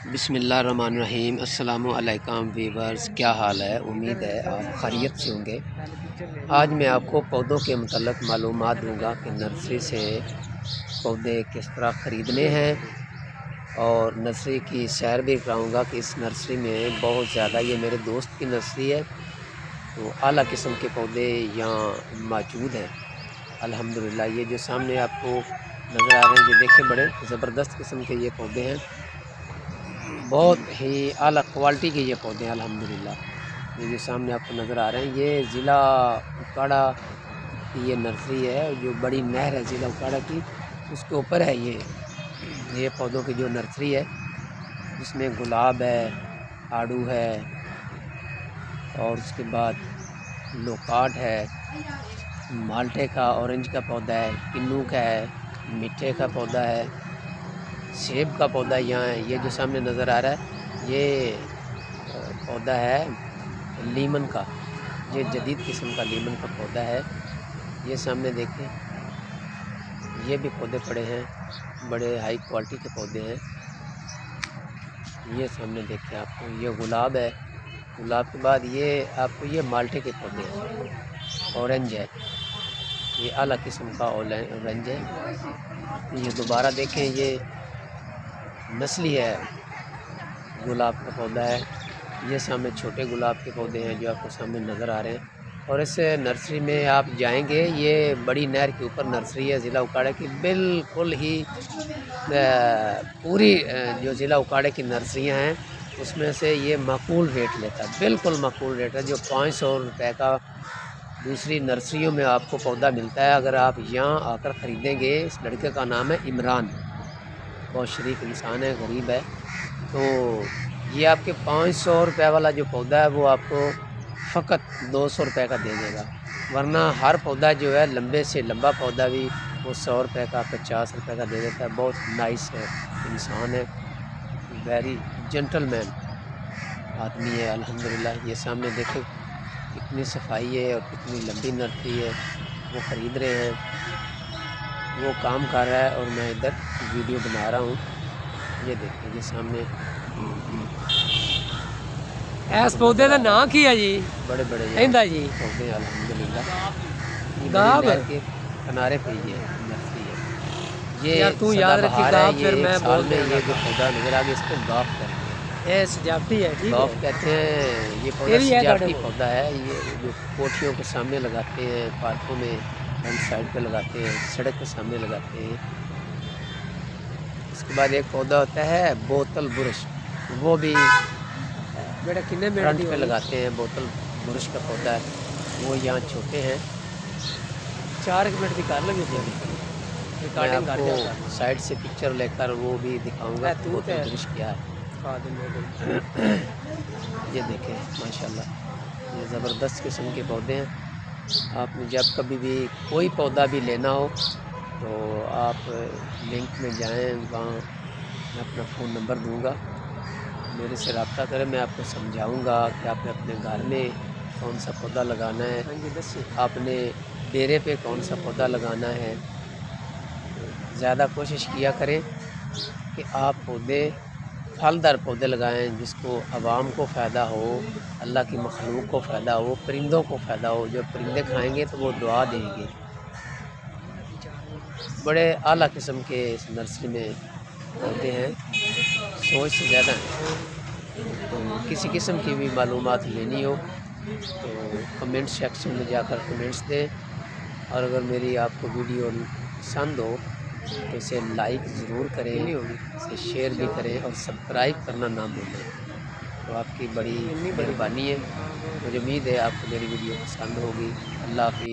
बिस्मिल्लाहिर्रहमानिर्रहीम। अस्सलामु अलैकुम वीवर्स, क्या हाल है? उम्मीद है आप खैरियत से होंगे। आज मैं आपको पौधों के मतलब मालूमात दूंगा कि नर्सरी से पौधे किस तरह ख़रीदने हैं और नर्सरी की सैर भी कराऊंगा कि इस नर्सरी में बहुत ज़्यादा, ये मेरे दोस्त की नर्सरी है तो आला किस्म के पौधे यहाँ मौजूद हैं अल्हम्दुलिल्लाह। ये जो सामने आपको नज़र आ रहे हैं, ये देखें, बड़े ज़बरदस्त किस्म के ये पौधे हैं, बहुत ही आला क्वालिटी के ये पौधे हैं अल्हम्दुलिल्लाह। ये जो सामने आपको नज़र आ रहे हैं, ये ज़िला उकाड़ा की ये नर्सरी है। जो बड़ी नहर है ज़िला उकाड़ा की, उसके ऊपर है ये पौधों की जो नर्सरी है, जिसमें गुलाब है, आड़ू है और उसके बाद लोकाट है, माल्टे का, ऑरेंज का पौधा है, किन्नू का है, मिठे का पौधा है, सेब का पौधा यहाँ है। ये जो सामने नज़र आ रहा है, ये पौधा है लीमन का, ये जदीद किस्म का लीमन का पौधा है। ये सामने देखें, ये भी पौधे पड़े हैं, बड़े हाई क्वालिटी के पौधे हैं। ये सामने देखें आपको, ये गुलाब है। गुलाब के बाद ये आपको ये माल्टे के पौधे हैं, ऑरेंज है, ये आला किस्म का ऑरेंज है। ये दोबारा देखें, ये नस्ली है गुलाब का पौधा है। ये सामने छोटे गुलाब के पौधे हैं जो आपको सामने नज़र आ रहे हैं। और इस नर्सरी में आप जाएंगे, ये बड़ी नहर के ऊपर नर्सरी है ज़िला उकाड़ा की, बिल्कुल ही पूरी जो ज़िला उकाड़े की नर्सरियां हैं उसमें से ये माकूल रेट लेता है, बिल्कुल माकूल रेट है। जो 500 रुपये का दूसरी नर्सरियों में आपको पौधा मिलता है, अगर आप यहाँ आकर ख़रीदेंगे। इस लड़के का नाम है इमरान, बहुत शरीफ इंसान है, गरीब है। तो ये आपके 500 रुपये वाला जो पौधा है वो आपको फ़कत 200 रुपये का दे देगा। वरना हर पौधा जो है, लंबे से लंबा पौधा भी वो 100 रुपये का, 50 रुपये का दे देता है। बहुत नाइस है, इंसान है, वेरी जेंटलमैन आदमी है अल्हम्दुलिल्लाह। ये सामने देखें कितनी सफाई है और कितनी लंबी नर्सरी है। वो ख़रीद रहे हैं, वो काम कर रहा है और मैं इधर वीडियो बना रहा हूँ। ये देखिए, ये सामने इस पौधे का नाम की है जी? बड़े बड़े जी पौधे अल्हम्दुलिल्लाह। गाब के किनारे पे ये नर्सरी है। ये यार तू याद रखी गाब, फिर मैं बोल में ये जो पौधा नजर आ गया, इसको गाब कहते हैं। ये सजावटी है, ठीक गाब है, कहते हैं। ये पौधा सजावटी पौधा है। ये जो कोठियों के सामने लगाते हैं, पार्कों में फ्रंट साइड पे लगाते हैं, सड़क के सामने लगाते हैं। इसके बाद एक पौधा होता है बोतल बुरश, वो भी बेटा कितने फ्रंट पे लगाते हैं। बोतल बुरश का पौधा है, वो यहाँ छोटे हैं। 4 मिनट की कर लगे रिकॉर्डिंग कर आपको साइड से पिक्चर लेकर वो भी दिखाऊंगा तू बोतल बुरश क्या है। ये देखें माशाल्लाह, ये ज़बरदस्त किस्म के पौधे हैं। आपने जब कभी भी कोई पौधा भी लेना हो तो आप लिंक में जाएं, वहाँ मैं अपना फ़ोन नंबर दूंगा, मेरे से रब्ता करें। मैं आपको समझाऊंगा कि आपने अपने घर में कौन सा पौधा लगाना है, आपने डेरे पे कौन सा पौधा लगाना है। ज़्यादा कोशिश किया करें कि आप पौधे, फलदार पौधे लगाएं, जिसको आवाम को फ़ायदा हो, अल्लाह की मखलूक को फ़ायदा हो, परिंदों को फ़ायदा हो। जो परिंदे खाएंगे तो वो दुआ देंगे। बड़े आला किस्म के इस नर्सरी में पौधे हैं, सोच से ज़्यादा हैं। तो किसी किस्म की भी मालूमात लेनी हो तो कमेंट सेक्शन में जाकर कमेंट्स दें। और अगर मेरी आपको वीडियो पसंद हो तो इसे लाइक ज़रूर करें, इसे शेयर भी करें और सब्सक्राइब करना ना भूलें। तो आपकी बड़ी मेहरबानी है। मुझे उम्मीद है आपको मेरी वीडियो पसंद होगी। अल्लाह हाफ़िज़।